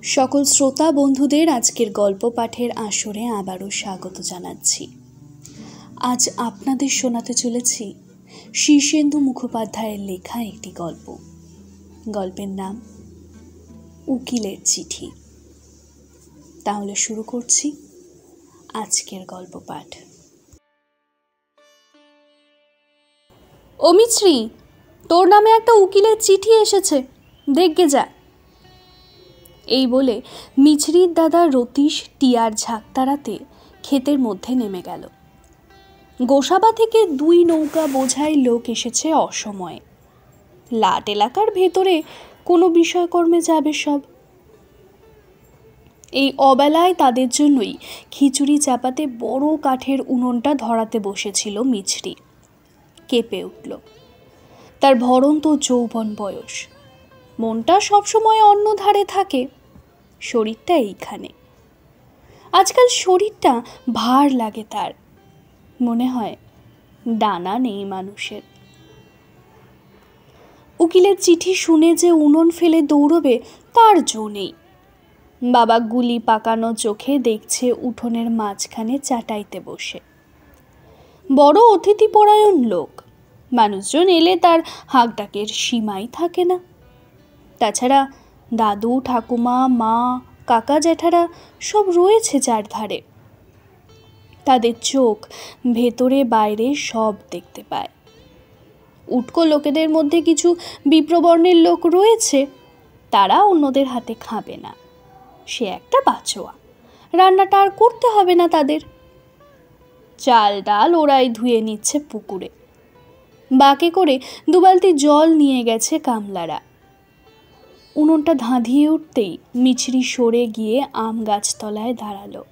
সকল শ্রোতা বন্ধুদের আজকের গল্প পাঠের আসরে আবারও স্বাগত জানাচ্ছি। আজ আপনাদের শোনাতে চলেছি শীর্ষেন্দু মুখোপাধ্যায়ের লেখা একটি গল্প। গল্পের নাম উকিলের চিঠি। তাহলে শুরু করছি আজকের গল্প পাঠ। অমিশ্রী, তোর নামে একটা উকিলের চিঠি এসেছে, দেখগে যা। এই বলে মিছরির দাদা রতীশ টিয়ার ঝাঁক তাড়াতে ক্ষেতের মধ্যে নেমে গেল। গোসাবা থেকে 2 নৌকা বোঝাই লোক এসেছে অসময়ে। লাট এলাকার ভেতরে কোনো বিষয়কর্মে যাবে সব। এই অবেলায় তাদের জন্যই খিচুড়ি চাপাতে বড় কাঠের উনুনটা ধরাতে বসেছিল মিছরি। কেঁপে উঠল। তার ভরন্ত যৌবন বয়স, মনটা সবসময় অন্য ধারে থাকে, শরীরটা এইখানে। আজকাল শরীরটা ভার লাগে তার, মনে হয় ডানা নেই মানুষের। উকিলের চিঠি শুনে যে উনুন ফেলে দৌড়বে তার জো নেই। বাবা গুলি পাকানো চোখে দেখছে উঠোনের মাঝখানে চাটাইতে বসে। বড় অতিথিপরায়ণ লোক, মানুষজন এলে তার হাঁকডাকের সীমাই থাকে না। তাছাড়া দাদু ঠাকুমা মা কাকা জ্যাঠারা সব রয়েছে চারধারে। তাদের চোখ ভেতরে বাইরে সব দেখতে পায়। উটকো লোকেদের মধ্যে কিছু বিপ্রবর্ণের লোক রয়েছে, তারা অন্যদের হাতে খাবে না। সে একটা বাঁচোয়া, রান্নাটা আর করতে হবে না তাদের। চাল ডাল ওরাই ধুয়ে নিচ্ছে পুকুরে। বাঁকে করে 2 বালতি জল নিয়ে গেছে কামলারা। উনুনটা ধাঁধিয়ে উঠতেই মিছরি সরে গিয়ে আম গাছতলায় দাঁড়ালো।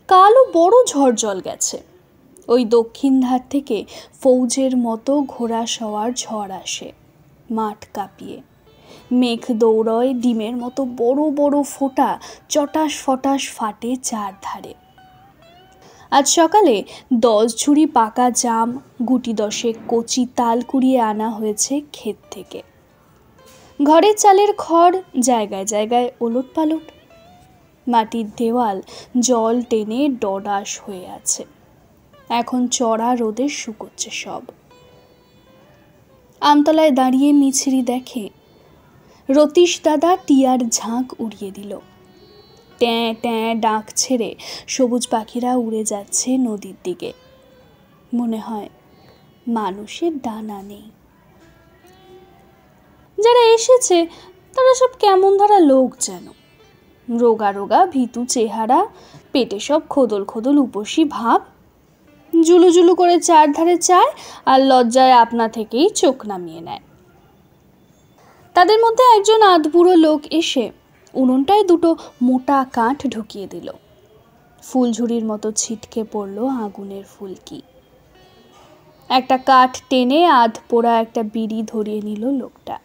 কালও বড় ঝড় জল গেছে। ওই দক্ষিণ ধার থেকে ফৌজের মতো ঘোড়া সওয়ার ঝড় আসে, মাঠ কাঁপিয়ে। মেঘ দৌড়য়, ডিমের মতো বড় বড় ফোঁটা চটাস ফটাস ফাটে চারধারে। আজ সকালে 10 ঝুড়ি পাকা জাম, গুটি 10 কচি তাল কুড়িয়ে আনা হয়েছে ক্ষেত থেকে। ঘরের চালের খড় জায়গায় জায়গায় ওলট পালট। মাটির দেওয়াল জল টেনে ডডাস হয়ে আছে, এখন চড়া রোদে শুকোচ্ছে সব। আমতলায় দাঁড়িয়ে মিছরি দেখে রতীশ দাদা টিয়ার ঝাঁক উড়িয়ে দিল। ট্যাঁ ট্যাঁ ডাক ছেড়ে সবুজ পাখিরা উড়ে যাচ্ছে নদীর দিকে। মনে হয় মানুষের ডানা নেই। যারা এসেছে তারা সব কেমন ধারা লোক যেন, রোগা রোগা ভীতু চেহারা, পেটে সব খোদল খোদল উপসী ভাব, জুলু জুলু করে চারধারে চায় আর লজ্জায় আপনা থেকেই চোখ নামিয়ে নেয়। তাদের মধ্যে একজন আধবুড়ো লোক এসে উনুনটায় 2টো মোটা কাঠ ঢুকিয়ে দিল। ফুলঝুরির মতো ছিটকে পড়ল আগুনের ফুলকি। একটা কাঠ টেনে আধ পোড়া একটা বিড়ি ধরিয়ে নিল লোকটা।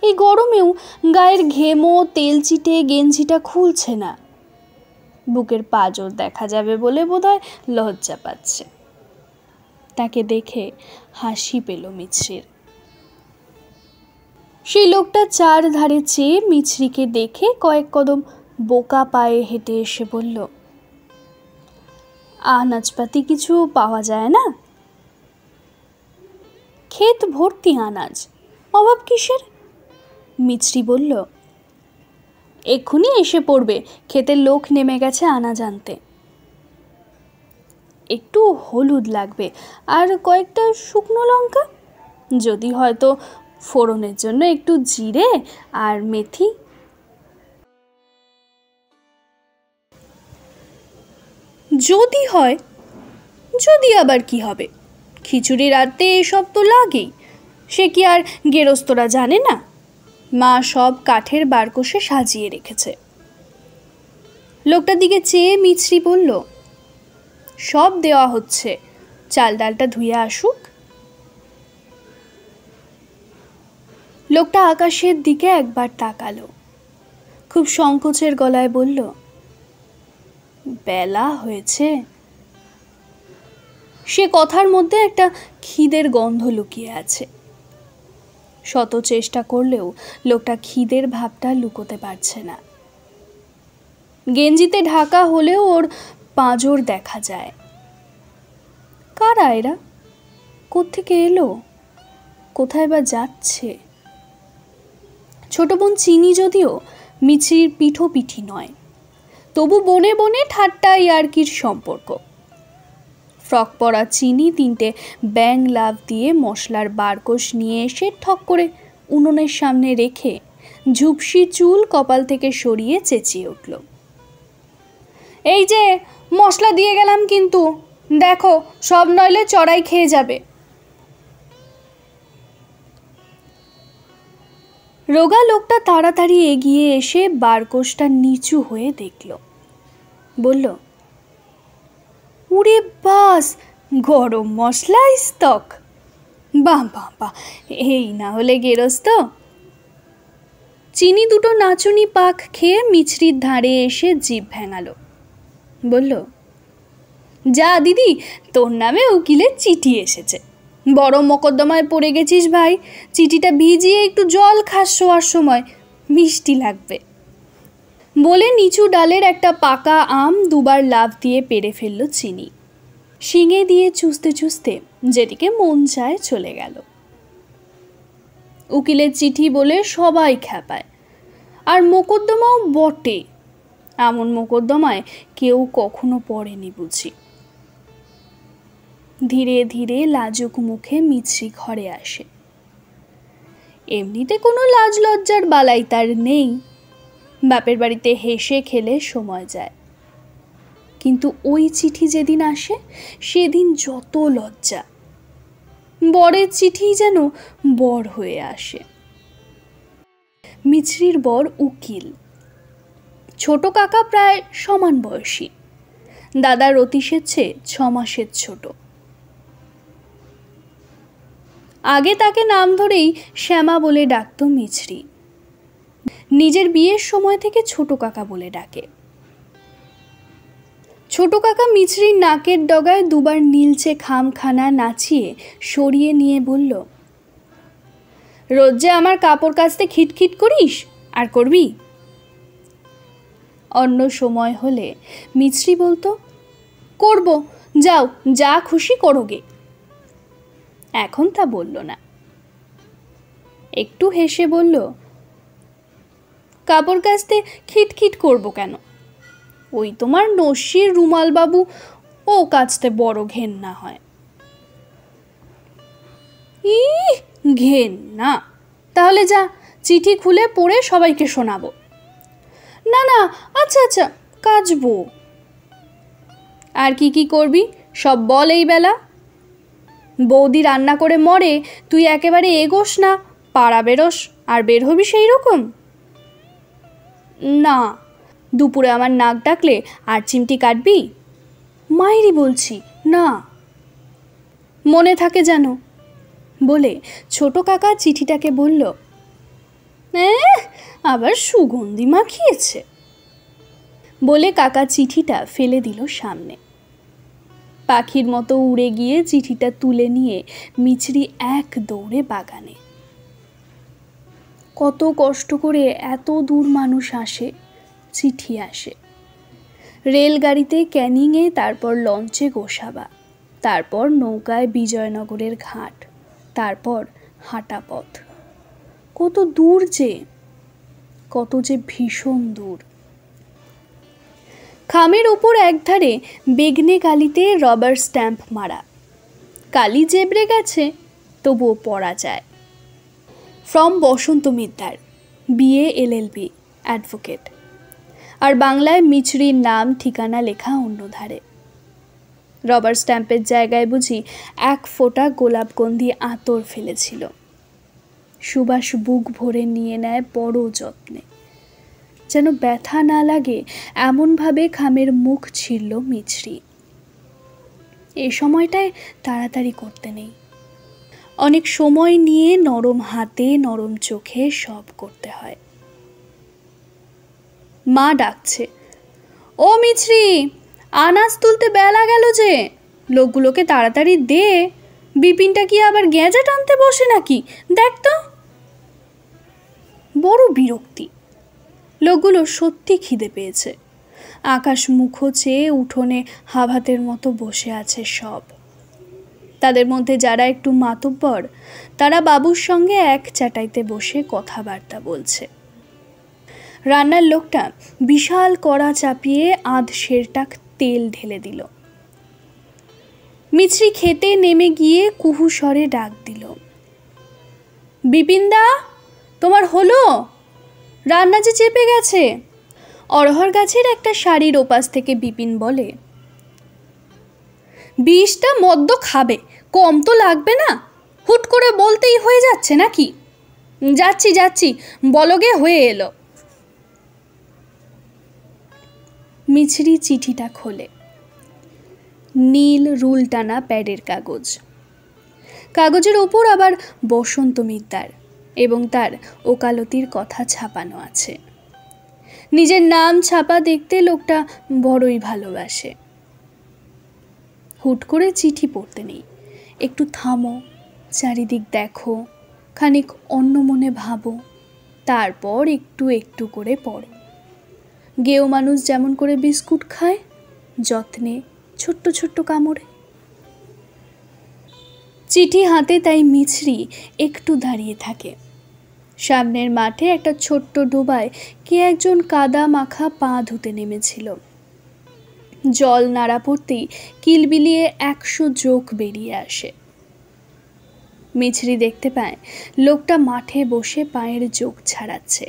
এই গরমেও গায়ের ঘেমো তেল চিটে গেঞ্জিটা খুলছে না। বুকের পাঁজর দেখা যাবে বলে বোধহয় লজ্জা পাচ্ছে। তাকে দেখে হাসি পেল মিছরির। সেই লোকটা চারধারে চেয়ে মিছরিকে দেখে কয়েক কদম বোকা পায়ে হেঁটে এসে বলল, আনাজপাতি কিছু পাওয়া যায় না? ক্ষেত ভর্তি আনাজ, অভাব কিসের? মিছরি বলল, এক্ষুনি এসে পড়বে, ক্ষেতের লোক নেমে গেছে আনাজ আনতে। একটু হলুদ লাগবে আর কয়েকটা শুকনো লঙ্কা, যদি হয়তো ফোড়নের জন্য একটু জিরে আর মেথি। যদি হয়, যদি আবার কি হবে, খিচুড়ি রাতে এসব তো লাগেই। সে কি আর গেরস্তরা জানে না? মা সব কাঠের বারকোষে সাজিয়ে রেখেছে। লোকটার দিকে চেয়ে মিছরি বলল, সব দেওয়া হচ্ছে, চাল ডালটা ধুয়ে আসুক। লোকটা আকাশের দিকে একবার তাকালো, খুব সংকোচের গলায় বলল, বেলা হয়েছে। সে কথার মধ্যে একটা খিদের গন্ধ লুকিয়ে আছে। শত চেষ্টা করলেও লোকটা খিদের ভাবটা লুকোতে পারছে না। গেঞ্জিতে ঢাকা হলেও ওর পাঁজর দেখা যায়। কারা এরা? কোত্থেকে এলো? কোথায় বা যাচ্ছে? ছোট বোন চিনি যদিও মিছরির পিঠোপিঠি নয়, তবু বনে বনে ঠাট্টা ইয়ার্কির সম্পর্ক। ফ্রক পরা চিনি 3টে ব্যাং লাভ দিয়ে মশলার বারকোষ নিয়ে এসে ঠক করে উনুনের সামনে রেখে ঝুপসি চুল কপাল থেকে সরিয়ে চেঁচিয়ে উঠল, এই যে মশলা দিয়ে গেলাম, কিন্তু দেখো সব নইলে চড়াই খেয়ে যাবে। রোগা লোকটা তাড়াতাড়ি এগিয়ে এসে বারকোষটা নিচু হয়ে দেখল, বলল, উরে বাস, গরম মশলা স্তক, বাহ বাহ বাহ, এই না হলে গেরস্ত। চিনি 2টো নাচুনি পাক খেয়ে মিছরির ধারে এসে জিভ ভেঙালো, বলল, যা দিদি, তোর নামে উকিলের চিঠি এসেছে। বড় মকদ্দমায় পড়ে গেছিস ভাই, চিঠিটা ভিজিয়ে একটু জল খাস শোয়ার সময়, মিষ্টি লাগবে। বলে নিচু ডালের একটা পাকা আম 2বার লাফ দিয়ে পেড়ে ফেলল চিনি। শিঙে দিয়ে চুষতে চুষতে যেদিকে মন চায় চলে গেল। উকিলের চিঠি বলে সবাই খ্যাপায়, আর মোকদ্দমাও বটে। এমন মোকদ্দমায় কেউ কখনো পড়েনি বুঝি। ধীরে ধীরে লাজুক মুখে মিছরি ঘরে আসে। এমনিতে কোনো লাজ লজ্জার বালাই তার নেই, বাপের বাড়িতে হেসে খেলে সময় যায়। কিন্তু ওই চিঠি যেদিন আসে সেদিন যত লজ্জা। বরের চিঠি যেন বর হয়ে আসে। মিছরির বর উকিল, ছোট কাকা প্রায় সমান বয়সী, দাদা রতীশের চেয়ে 6 মাসের ছোট। আগে তাকে নাম ধরেই শ্যামা বলে ডাকত মিছরি, নিজের বিয়ের সময় থেকে ছোট কাকা বলে ডাকে। ছোট কাকা মিছরির নাকের ডগায় 2বার নীলচে খামখানা নাচিয়ে সরিয়ে নিয়ে বলল, রোজ যে আমার কাপড় কাচতে খিটখিট করিস, আর করবি? অন্য সময় হলে মিছরি বলতো, করব, যাও যা খুশি করোগে। এখন তা বলল না। একটু হেসে বলল, কাপড় কাচতে খিটখিট করব কেন? ওই তোমার নস্যির রুমাল বাবু, ও কাচতে বড় ঘেন্না হয়। ই ঘেন্না? তাহলে যা, চিঠি খুলে পড়ে সবাইকে শোনাবো। না না, আচ্ছা আচ্ছা, কাচবো। আর কি কি করবি সব বল এই বেলা। বৌদি রান্না করে মরে, তুই একেবারে এগোস না, পাড়া বেরোস আর বের হবি সেই রকম? না, দুপুরে আমার নাক ডাকলে আর চিমটি কাটবি? মাইরি বলছি না, মনে থাকে যেন। বলে ছোট কাকা চিঠিটাকে বলল, আবার সুগন্ধি মাখিয়েছে। বলে কাকা চিঠিটা ফেলে দিল সামনে। পাখির মতো উড়ে গিয়ে চিঠিটা তুলে নিয়ে মিছরি এক দৌড়ে বাগানে। কত কষ্ট করে এত দূর মানুষ আসে, চিঠি আসে। রেলগাড়িতে ক্যানিংয়ে, তারপর লঞ্চে গোসাবা, তারপর নৌকায় বিজয়নগরের ঘাট, তারপর হাঁটা পথ। কত দূর যে, কত যে ভীষণ দূর। খামের ওপর একধারে বেগনে কালিতে রবার স্ট্যাম্প মারা। কালি জেবড়ে গেছে, তবুও পড়া যায়। From Basanta Middar, BA LLB, advocate. আর বাংলায় মিছরির নাম ঠিকানা লেখা অন্য ধারে। রবার স্ট্যাম্পের জায়গায় বুঝি 1 ফোঁটা গোলাপগন্ধি আতর ফেলেছিল। সুবাস বুক ভরে নিয়ে নেয় বড় যত্নে, যেন ব্যথা না লাগে এমনভাবে খামের মুখ ছিঁড়ল মিছরি। এই সময়টায় তাড়াতাড়ি করতে নেই, অনেক সময় নিয়ে নরম হাতে নরম চোখে সব করতে হয়। মা ডাকছে, ও মিছরি, আনাজ তুলতে বেলা গেল যে, লোকগুলোকে তাড়াতাড়ি দে। বিপিনটা কি আবার গেঁজা টানতে বসে নাকি, দেখ তো। বড় বিরক্তি। লোকগুলো সত্যি খিদে পেয়েছে। আকাশ মুখ চেয়ে উঠোনে হাভাতের মতো বসে আছে সব। তাদের মধ্যে যারা একটু মাতব্বর তারা বাবুর সঙ্গে এক চাটাইতে বসে কথাবার্তা বলছে। রান্নার লোকটা বিশাল কড়া চাপিয়ে আধ সেরটাক তেল ঢেলে দিল। মিছরি খেতে নেমে গিয়ে কুহু স্বরে ডাক দিল, বিপিনদা, তোমার হলো? রান্না যে চেপে গেছে। অরহর গাছের একটা শাড়ির ওপাশ থেকে বিপিন বলে, 20টা মদ্য খাবে, কম তো লাগবে না? হুট করে বলতেই হয়ে যাচ্ছে নাকি? যাচ্ছি যাচ্ছি, বলগে হয়ে এলো। মিছরি চিঠিটা খোলে। নীল রুল টানা প্যাডের কাগজ। কাগজের ওপর আবার বসন্ত মিত্তার এবং তার ওকালতির কথা ছাপানো আছে। নিজের নাম ছাপা দেখতে লোকটা বড়ই ভালোবাসে। হুট করে চিঠি পড়তে নেই, একটু থামো, চারিদিক দেখো, খানিক অন্য মনে ভাবো, তারপর একটু একটু করে পড়ো। গেও মানুষ যেমন করে বিস্কুট খায়, যত্নে ছোট্ট ছোট্ট কামড়ে। চিঠি হাতে তাই মিছরি একটু দাঁড়িয়ে থাকে। সামনের মাঠে একটা ছোট্ট ডোবায় কে একজন কাদা মাখা পা ধুতে নেমেছিল। জল নাড়া পড়তেই কিলবিলিয়ে 100 জোক বেরিয়ে আসে। মিছরি দেখতে পায় লোকটা মাঠে বসে পায়ের জোক ছাড়াচ্ছে।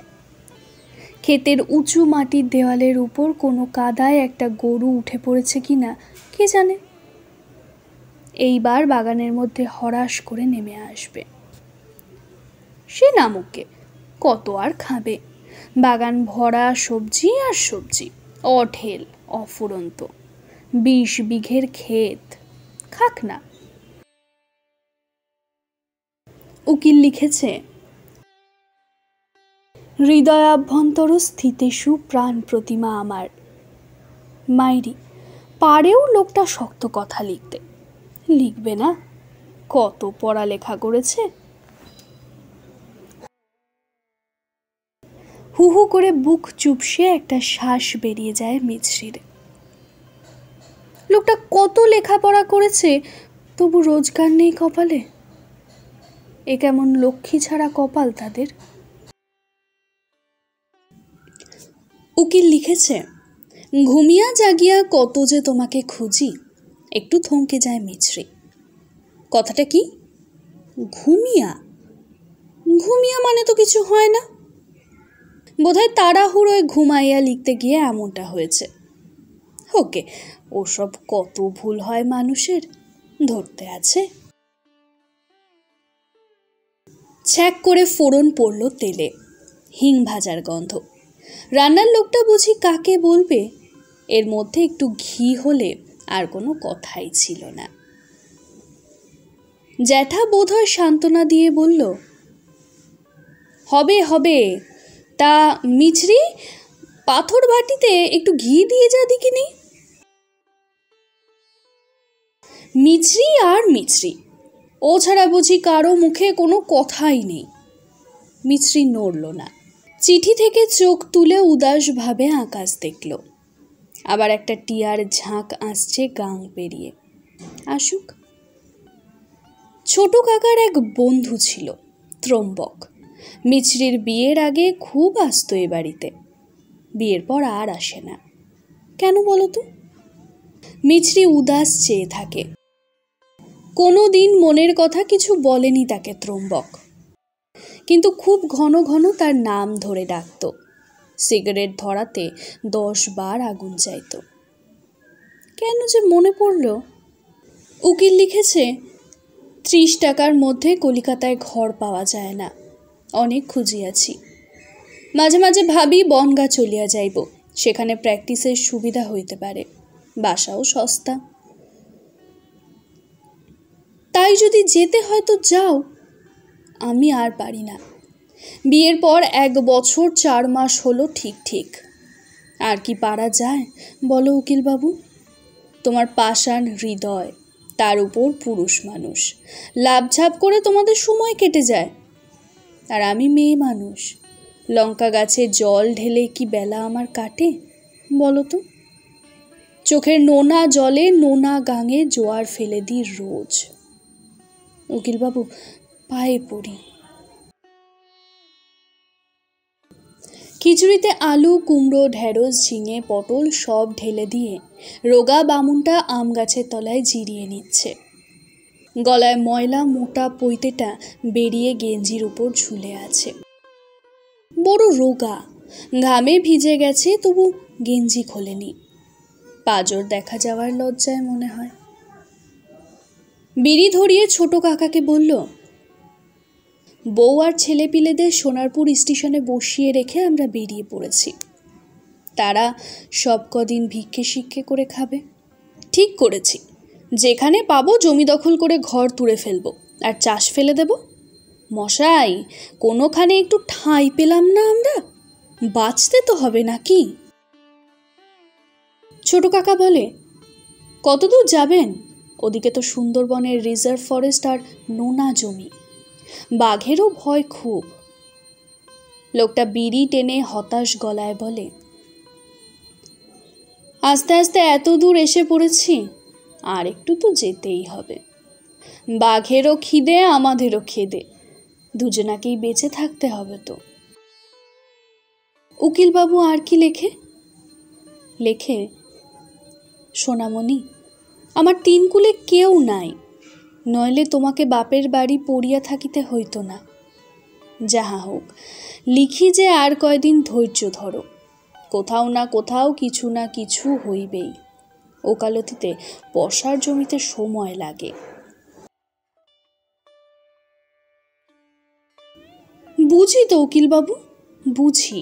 ক্ষেতের উঁচু মাটির দেওয়ালের উপর কোনো কাদায় একটা গরু উঠে পড়েছে কিনা কে জানে। এইবার বাগানের মধ্যে হরাস করে নেমে আসবে। সে নামুকে, কত আর খাবে? বাগান ভরা সবজি আর সবজি, অঢেল অফুরন্ত, 20 বিঘের ক্ষেত, খাক না। উকিল লিখেছে, হৃদয়াভ্যন্তর স্থিতেষু প্রাণ প্রতিমা আমার। মাইরি, পারেও লোকটা শক্ত কথা লিখতে। লিখবে না? কত পড়ালেখা করেছে। হু হু করে বুক চুপসে একটা শ্বাস বেরিয়ে যায় মিছরির। লোকটা কত লেখাপড়া করেছে, তবু রোজগার নেই কপালে। এ কেমন লক্ষ্মী ছাড়া কপাল তাদের। উকিল লিখেছে, ঘুমিয়া জাগিয়া কত যে তোমাকে খুঁজি। একটু থমকে যায় মিছরি। কথাটা কি? ঘুমিয়া? ঘুমিয়া মানে তো কিছু হয় না। বোধহয় তাড়াহুড়োয় ঘুমাইয়া লিখতে গিয়ে এমনটা হয়েছে। ওকে, ওসব কত ভুল হয় মানুষের, ধরতে আছে। ছ্যাক করে ফোড়ন পড়ল তেলে, হিং ভাজার গন্ধ। রান্নার লোকটা বুঝি কাকে বলবে, এর মধ্যে একটু ঘি হলে আর কোনো কথাই ছিল না। জ্যাঠা বোধহয় সান্ত্বনা দিয়ে বলল, হবে হবে, তা মিছরি, পাথর বাটিতে একটু ঘি দিয়ে যা দেখিনি। মিছরি আর মিছরি, ও ছাড়া বুঝি কারো মুখে কোনো কথাই নেই। মিছরি নড়ল না। চিঠি থেকে চোখ তুলে উদাসভাবে আকাশ দেখল। আবার একটা টিয়ার ঝাঁক আসছে গাং পেরিয়ে। আসুক। ছোট কাকার এক বন্ধু ছিল, ত্রম্বক। মিছরির বিয়ের আগে খুব আসতো এ বাড়িতে। বিয়ের পর আর আসে না। কেন বলো তো? মিছরি উদাস চেয়ে থাকে। কোনো দিন মনের কথা কিছু বলেনি তাকে ত্রম্বক, কিন্তু খুব ঘন ঘন তার নাম ধরে ডাকত। সিগারেট ধরাতে 10 বার আগুন চাইত। কেন যে মনে পড়ল। উকিল লিখেছে, 30 টাকার মধ্যে কলিকাতায় ঘর পাওয়া যায় না। অনেক খুঁজিয়াছি। মাঝে মাঝে ভাবি বনগা চলিয়া যাইব, সেখানে প্র্যাকটিসের সুবিধা হইতে পারে, বাসাও সস্তা। তাই যদি যেতে হয় তো যাও, আমি আর পারি না। বিয়ের পর 1 বছর 4 মাস হলো ঠিক ঠিক। আর কি পারা যায় বলো উকিলবাবু? তোমার পাষাণ হৃদয়, তার উপর পুরুষ মানুষ, লাভঝাপ করে তোমাদের সময় কেটে যায়। আর আমি মেয়ে মানুষ, লঙ্কা গাছে জল ঢেলে কি বেলা আমার কাটে বলো তো? চোখের নোনা জলে নোনা গাঙে জোয়ার ফেলে দিই রোজ। উকিলবাবু, পায়ে পড়ি। খিচুড়িতে আলু, কুমড়ো, ঢেঁড়স, ঝিঙে, পটল সব ঢেলে দিয়ে রোগা বামুনটা আম গাছের তলায় জিরিয়ে নিচ্ছে। গলায় ময়লা মোটা পৈতেটা বেরিয়ে গেঞ্জির উপর ঝুলে আছে। বড় রোগা, ঘামে ভিজে গেছে, তবু গেঞ্জি খোলেনি। পাঁজর দেখা যাওয়ার লজ্জায় মনে হয়। বিড়ি ধরিয়ে ছোট কাকাকে বলল, বউ আর ছেলেপিলেদের সোনারপুর স্টেশনে বসিয়ে রেখে আমরা বেরিয়ে পড়েছি। তারা সব কদিন ভিক্ষে শিক্ষে করে খাবে। ঠিক করেছি, যেখানে পাবো জমি দখল করে ঘর তুলে ফেলবো আর চাষ ফেলে দেব। মশাই, কোনোখানে একটু ঠাঁই পেলাম না আমরা? বাঁচতে তো হবে নাকি? ছোট কাকা বলে, কতদূর যাবেন? ওদিকে তো সুন্দরবনের রিজার্ভ ফরেস্ট আর নোনা জমি, বাঘেরও ভয় খুব। লোকটা বিড়ি টেনে হতাশ গলায় বলে, আস্তে আস্তে এত দূর এসে পড়েছি, আর একটু তো যেতেই হবে। বাঘেরও খিদে, আমাদেরও খিদে, দুজনাকেই বেঁচে থাকতে হবে তো। উকিলবাবু আর কি লেখে? লেখে, সোনামণি, আমার তিন কুলে কেউ নাই, নইলে তোমাকে বাপের বাড়ি পড়িয়া থাকিতে হইত না। যাহা হোক, লিখি যে আর কয়দিন ধৈর্য ধরো, কোথাও না কোথাও কিছু না কিছু হইবেই। ওকালতিতে পশার জমিতে সময় লাগে। বুঝি তো উকিলবাবু, বুঝি।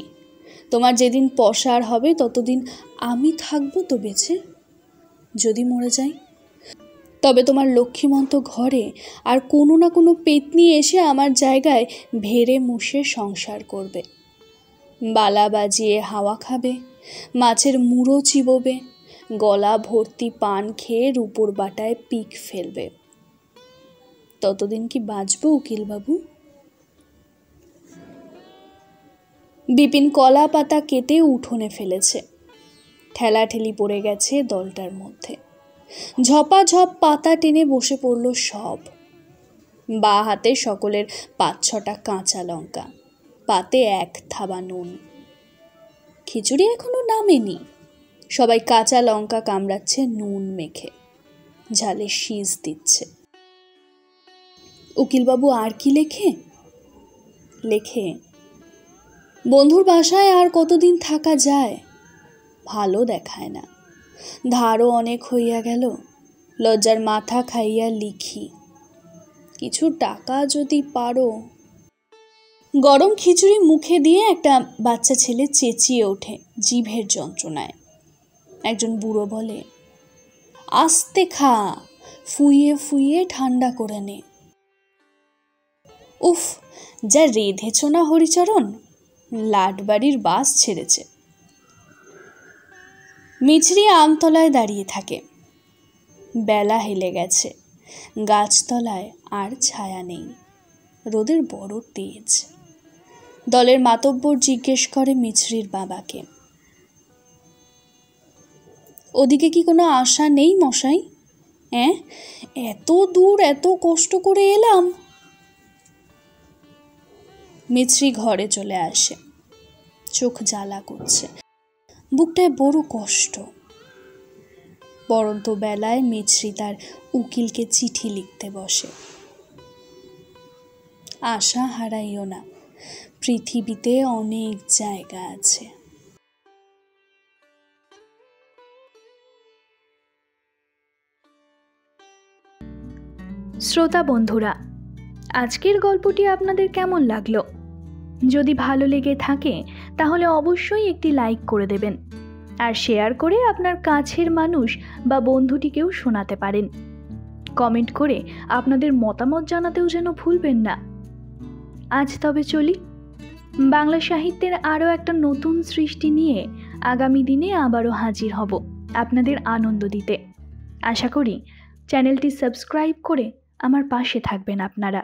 তোমার যেদিন পশার হবে ততদিন আমি থাকবো তো বেঁচে। যদি মরে যাই, তবে তোমার লক্ষ্মীমন্ত ঘরে আর কোনো না কোনো পেতনি এসে আমার জায়গায় ভেড়ে মুষে সংসার করবে। বালা বাজিয়ে হাওয়া খাবে, মাছের মুড়ো চিবোবে, গলা ভর্তি পান খেয়ে রূপোর বাটায় পিক ফেলবে। ততদিন কি বাঁচবো উকিলবাবু? বিপিন কলা পাতা কেটে উঠোনে ফেলেছে। ঠেলাঠেলি পড়ে গেছে দলটার মধ্যে। ঝপাঝপ পাতা টেনে বসে পড়ল সব। বা হাতে সকলের 5-6টা কাঁচা লঙ্কা, পাতে 1 থাবা নুন। খিচুড়ি এখনো নামেনি, সবাই কাঁচা লঙ্কা কামড়াচ্ছে নুন মেখে, ঝালে শীষ দিচ্ছে। উকিলবাবু আর কি লেখে? লেখে, বন্ধুর বাসায় আর কতদিন থাকা যায়, ভালো দেখায় না, ধারও অনেক হইয়া গেল, লজ্জার মাথা খাইয়া লিখি, কিছু টাকা যদি পারো। গরম খিচুড়ি মুখে দিয়ে একটা বাচ্চা ছেলে চেঁচিয়ে ওঠে জিভের যন্ত্রণায়। একজন বুড়ো বলে, আস্তে খা, ফুইয়ে ফুইয়ে ঠান্ডা করে নে। উফ, যা রেধেছ না হরিচরণ, লাটবাড়ির বাস ছেড়েছে। মিছরি আমতলায় দাঁড়িয়ে থাকে। বেলা হেলে গেছে, গাছতলায় আর ছায়া নেই, রোদের বড় তেজ। দলের মাতব্বর জিজ্ঞেস করে মিছরির বাবাকে, ওদিকে কি কোনো আশা নেই মশাই? এত দূর এত কষ্ট করে এলাম। মিছরি ঘরে চলে আসে, চোখ জ্বালা করছে, বুকটায় বড় কষ্ট। পরন্ত বেলায় মিছরি তার উকিলকে চিঠি লিখতে বসে। আশা হারাইও না, পৃথিবীতে অনেক জায়গা আছে। শ্রোতা বন্ধুরা, আজকের গল্পটি আপনাদের কেমন লাগলো? যদি ভালো লেগে থাকে তাহলে অবশ্যই একটি লাইক করে দেবেন, আর শেয়ার করে আপনার কাছের মানুষ বা বন্ধুটিকেও শোনাতে পারেন। কমেন্ট করে আপনাদের মতামত জানাতেও যেন ভুলবেন না। আজ তবে চলি। বাংলা সাহিত্যের আরও একটা নতুন সৃষ্টি নিয়ে আগামী দিনে আবারও হাজির হব আপনাদের আনন্দ দিতে। আশা করি চ্যানেলটি সাবস্ক্রাইব করে আমার পাশে থাকবেন আপনারা।